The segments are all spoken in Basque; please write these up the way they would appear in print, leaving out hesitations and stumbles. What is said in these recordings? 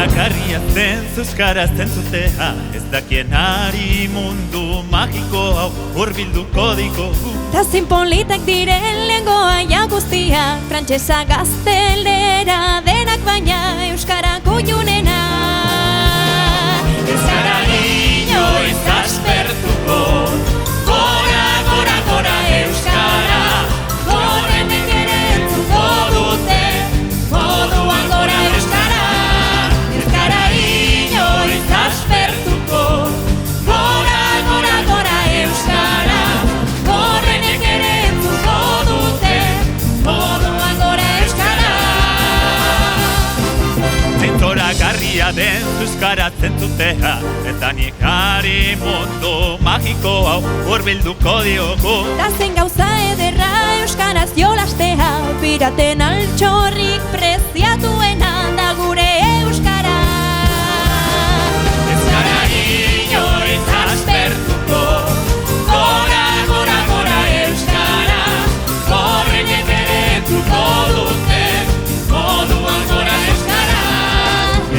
Zoragarria zen euskaraz entzutea, ez dakienari mundu magiko hau hurbilduko dikogu. Ta zein politak diren lehengoa ja guztia, frantsesa gaztelera denak baina euskara kuiunena. Ez gara inoiz aspertuko, gora, gora, gora euskara, gorenek ere entzuko dute, moduan gora euskara. Ez gara inoiz aspertuko, gora, gora, gora euskara, gorenek ere entzuko dute, moduan gora euskara. Zoragarria den euskara zentzutea, eta niekari mundu magiko hau hurbilduko diogu. Ta zen gauza ederra euskaraz jolastea, piraten altxorrik preziatuena da gure euskara. Ez gara inoiz aspertuko, gora, gora, gora euskara, gorenek ere entzuko dute, moduan gora euskara.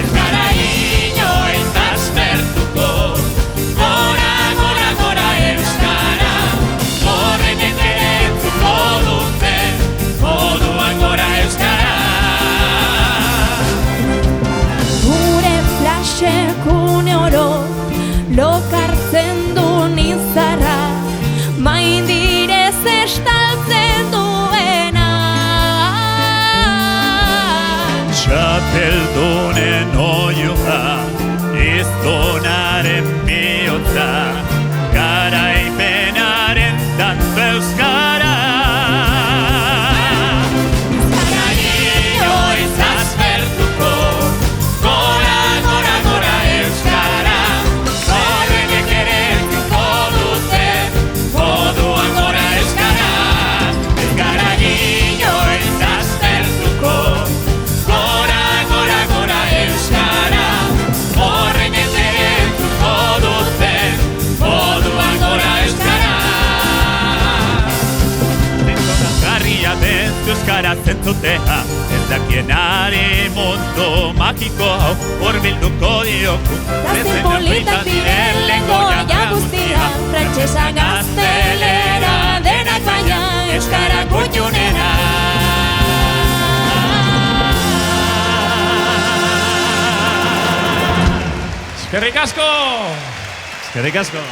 Ez gara inoiz aspertuko, gora, gora, gora euskara, gorenek ere entzuko dute, moduan gora euskara. Gure flasek une oro lokartzen du nizarra, maindirez estaltzen duena. Txapeldunen oioa, iztonaren bihotza, garaipenaren tanto euskara. Ez gara inoiz aspertuko, gora, gora, gora euskara, gorenek ere entzuko dute, moduan gora euskara. Ez gara inoiz aspertuko, gora, gora, gora euskara, gorenek ere entzuko dute, moduan gora euskara. Zoragarria den euskara zentzutea, ez dakienari mundu magiko hau hurbilduko diogu. Ta zein politak diren lehengoa ja guztia, frantsesa gaztelera denak baina euskara kuiunena. Eskerrik asko! Eskerrik asko.